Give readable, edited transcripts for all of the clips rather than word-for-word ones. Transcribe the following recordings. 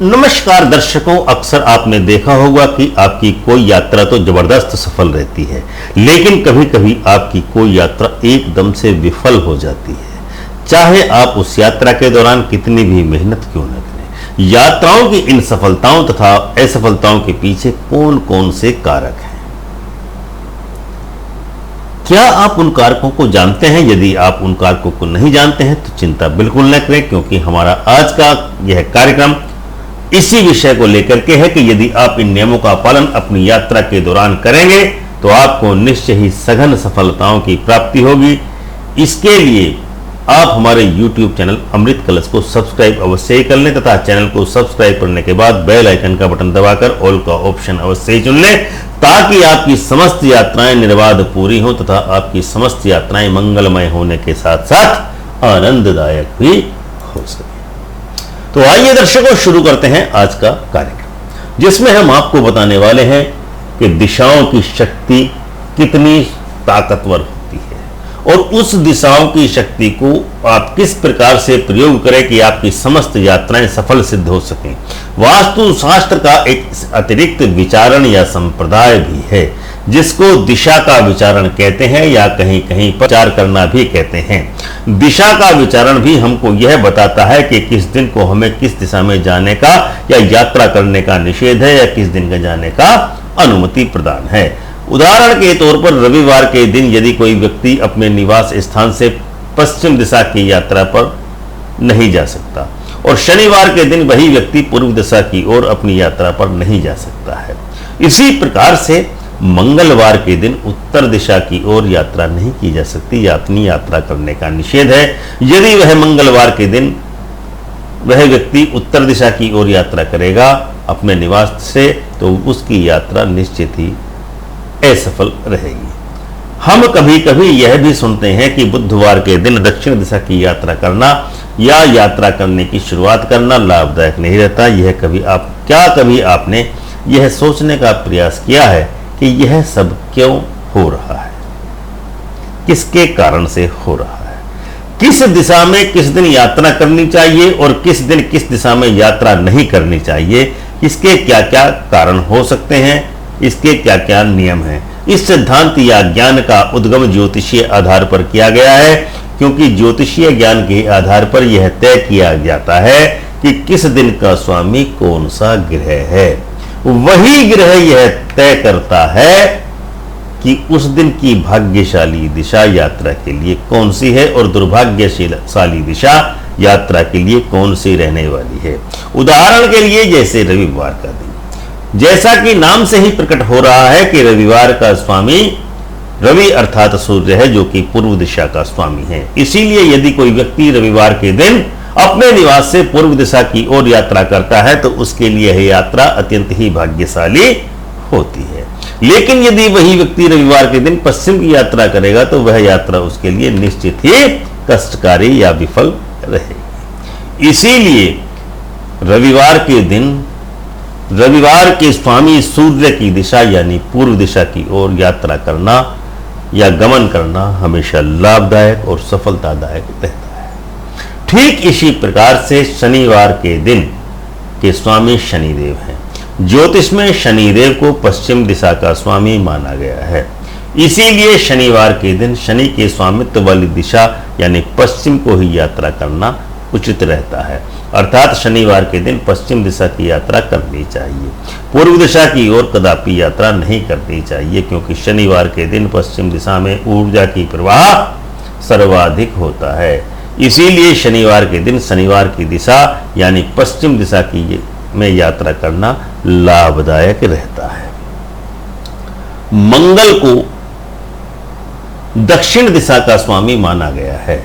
नमस्कार दर्शकों, अक्सर आपने देखा होगा कि आपकी कोई यात्रा तो जबरदस्त सफल रहती है, लेकिन कभी कभी आपकी कोई यात्रा एकदम से विफल हो जाती है। चाहे आप उस यात्रा के दौरान कितनी भी मेहनत क्यों न करें। यात्राओं की इन सफलताओं तथा असफलताओं के पीछे कौन कौन से कारक हैं, क्या आप उन कारकों को जानते हैं? यदि आप उन कारकों को नहीं जानते हैं तो चिंता बिल्कुल न करें, क्योंकि हमारा आज का यह कार्यक्रम इसी विषय को लेकर के है कि यदि आप इन नियमों का पालन अपनी यात्रा के दौरान करेंगे तो आपको निश्चय ही सघन सफलताओं की प्राप्ति होगी। इसके लिए आप हमारे YouTube चैनल अमृत कलश को सब्सक्राइब अवश्य ही कर लें तथा चैनल को सब्सक्राइब करने के बाद बेल आइकन का बटन दबाकर ऑल का ऑप्शन अवश्य ही चुन लें, ताकि आपकी समस्त यात्राएं निर्बाध पूरी हों तथा आपकी समस्त यात्राएं मंगलमय होने के साथ साथ आनंददायक भी हो सके। तो आइए दर्शकों, शुरू करते हैं आज का कार्यक्रम, जिसमें हम आपको बताने वाले हैं कि दिशाओं की शक्ति कितनी ताकतवर होती है और उस दिशाओं की शक्ति को आप किस प्रकार से प्रयोग करें कि आपकी समस्त यात्राएं सफल सिद्ध हो सकें। वास्तु शास्त्र का एक अतिरिक्त विचारण या संप्रदाय भी है, जिसको दिशा का विचारण कहते हैं या कहीं कहीं पर विचार करना भी कहते हैं। दिशा का विचारण भी हमको यह बताता है कि किस दिन को हमें किस दिशा में जाने का या यात्रा करने का निषेध है या किस दिन का जाने का अनुमति प्रदान है। उदाहरण के तौर पर रविवार के दिन यदि कोई व्यक्ति अपने निवास स्थान से पश्चिम दिशा की यात्रा पर नहीं जा सकता और शनिवार के दिन वही व्यक्ति पूर्व दिशा की ओर अपनी यात्रा पर नहीं जा सकता है। इसी प्रकार से मंगलवार के दिन उत्तर दिशा की ओर यात्रा नहीं की जा सकती या अपनी यात्रा करने का निषेध है। यदि वह मंगलवार के दिन वह व्यक्ति उत्तर दिशा की ओर यात्रा करेगा अपने निवास से, तो उसकी यात्रा निश्चित ही असफल रहेगी। हम कभी कभी यह भी सुनते हैं कि बुधवार के दिन दक्षिण दिशा की यात्रा करना या यात्रा करने की शुरुआत करना लाभदायक नहीं रहता। कभी आपने यह सोचने का प्रयास किया है कि यह सब क्यों हो रहा है, किसके कारण से हो रहा है, किस दिशा में किस दिन यात्रा करनी चाहिए और किस दिन किस दिशा में यात्रा नहीं करनी चाहिए, इसके क्या क्या कारण हो सकते हैं, इसके क्या क्या नियम हैं। इस सिद्धांत या ज्ञान का उद्गम ज्योतिषीय आधार पर किया गया है, क्योंकि ज्योतिषीय ज्ञान के आधार पर यह तय किया जाता है कि किस दिन का स्वामी कौन सा ग्रह है। वही ग्रह यह तय करता है कि उस दिन की भाग्यशाली दिशा यात्रा के लिए कौन सी है और दुर्भाग्यशाली दिशा यात्रा के लिए कौन सी रहने वाली है। उदाहरण के लिए जैसे रविवार का दिन, जैसा कि नाम से ही प्रकट हो रहा है कि रविवार का स्वामी रवि अर्थात सूर्य है, जो कि पूर्व दिशा का स्वामी है। इसीलिए यदि कोई व्यक्ति रविवार के दिन अपने निवास से पूर्व दिशा की ओर यात्रा करता है तो उसके लिए यह यात्रा अत्यंत ही भाग्यशाली होती है। लेकिन यदि वही व्यक्ति रविवार के दिन पश्चिम की यात्रा करेगा तो वह यात्रा उसके लिए निश्चित ही कष्टकारी या विफल रहेगी। इसीलिए रविवार के दिन रविवार के स्वामी सूर्य की दिशा यानी पूर्व दिशा की ओर यात्रा करना या गमन करना हमेशा लाभदायक और सफलतादायक रहता है। ठीक इसी प्रकार से शनिवार के दिन के स्वामी शनिदेव हैं। ज्योतिष में शनिदेव को पश्चिम दिशा का स्वामी माना गया है। इसीलिए शनिवार के दिन शनि के स्वामित्व वाली दिशा यानी पश्चिम को ही यात्रा करना उचित रहता है। अर्थात शनिवार के दिन पश्चिम दिशा की यात्रा करनी चाहिए, पूर्व दिशा की ओर कदापि यात्रा नहीं करनी चाहिए, क्योंकि शनिवार के दिन पश्चिम दिशा में ऊर्जा की प्रवाह सर्वाधिक होता है। इसीलिए शनिवार के दिन शनिवार की दिशा यानी पश्चिम दिशा की में यात्रा करना लाभदायक रहता है। मंगल को दक्षिण दिशा का स्वामी माना गया है।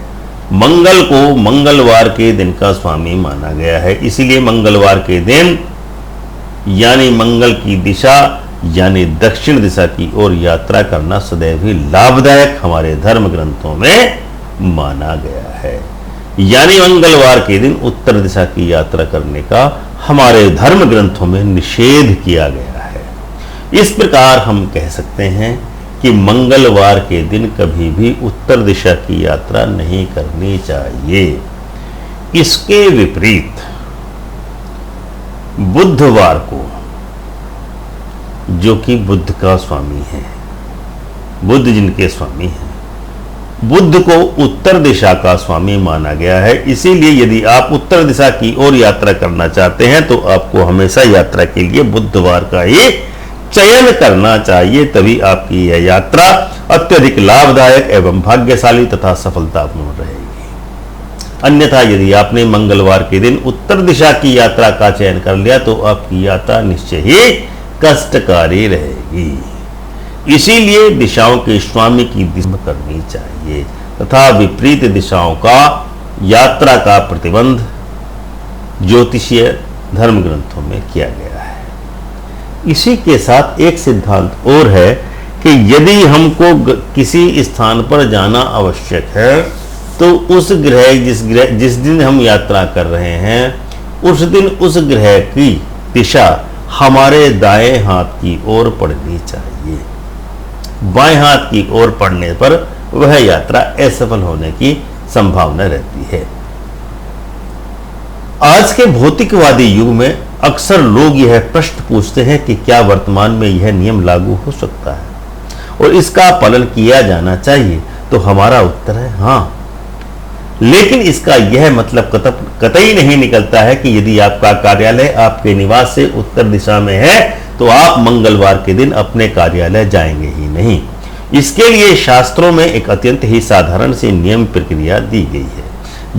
मंगल को मंगलवार के दिन का स्वामी माना गया है। इसीलिए मंगलवार के दिन यानी मंगल की दिशा यानी दक्षिण दिशा की ओर यात्रा करना सदैव ही लाभदायक हमारे धर्म ग्रंथों में माना गया है। यानी मंगलवार के दिन उत्तर दिशा की यात्रा करने का हमारे धर्म ग्रंथों में निषेध किया गया है। इस प्रकार हम कह सकते हैं कि मंगलवार के दिन कभी भी उत्तर दिशा की यात्रा नहीं करनी चाहिए। इसके विपरीत बुधवार को, जो कि बुद्ध का स्वामी है, बुद्ध जिनके स्वामी हैं, बुद्ध को उत्तर दिशा का स्वामी माना गया है। इसीलिए यदि आप उत्तर दिशा की ओर यात्रा करना चाहते हैं तो आपको हमेशा यात्रा के लिए बुधवार का ही चयन करना चाहिए, तभी आपकी यह यात्रा अत्यधिक लाभदायक एवं भाग्यशाली तथा सफलतापूर्ण रहेगी। अन्यथा यदि आपने मंगलवार के दिन उत्तर दिशा की यात्रा का चयन कर लिया तो आपकी यात्रा निश्चय ही कष्टकारी रहेगी। इसीलिए दिशाओं के स्वामी की दिशा करनी चाहिए तथा विपरीत दिशाओं का यात्रा का प्रतिबंध ज्योतिषीय धर्म ग्रंथों में किया गया है। इसी के साथ एक सिद्धांत और है कि यदि हमको किसी स्थान पर जाना आवश्यक है तो उस ग्रह जिस दिन हम यात्रा कर रहे हैं उस दिन उस ग्रह की दिशा हमारे दाएं हाथ की ओर पड़नी चाहिए। बाएं हाथ की ओर पड़ने पर वह यात्रा असफल होने की संभावना रहती है। आज के भौतिकवादी युग में अक्सर लोग यह प्रश्न पूछते हैं कि क्या वर्तमान में यह नियम लागू हो सकता है और इसका पालन किया जाना चाहिए, तो हमारा उत्तर है हाँ। लेकिन इसका यह मतलब कतई नहीं निकलता है कि यदि आपका कार्यालय आपके निवास से उत्तर दिशा में है तो आप मंगलवार के दिन अपने कार्यालय जाएंगे ही नहीं। इसके लिए शास्त्रों में एक अत्यंत ही साधारण सी नियम प्रक्रिया दी गई है।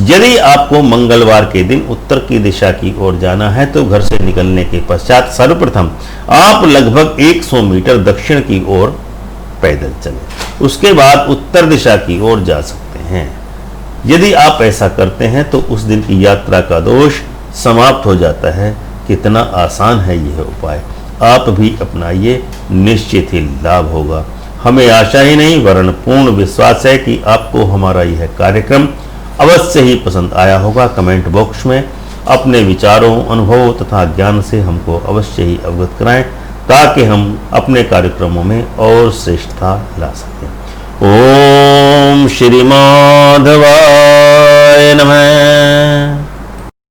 यदि आपको मंगलवार के दिन उत्तर की दिशा की ओर जाना है तो घर से निकलने के पश्चात सर्वप्रथम आप लगभग 100 मीटर दक्षिण की ओर पैदल चलें। उसके बाद उत्तर दिशा की ओर जा सकते हैं। यदि आप ऐसा करते हैं तो उस दिन की यात्रा का दोष समाप्त हो जाता है। कितना आसान है यह उपाय, आप भी अपनाइए, निश्चित ही लाभ होगा। हमें आशा ही नहीं वरन पूर्ण विश्वास है कि आपको हमारा यह कार्यक्रम अवश्य ही पसंद आया होगा। कमेंट बॉक्स में अपने विचारों, अनुभवों तथा ज्ञान से हमको अवश्य ही अवगत कराएं ताकि हम अपने कार्यक्रमों में और श्रेष्ठता ला सकें। ओम श्री माधवाय नमः।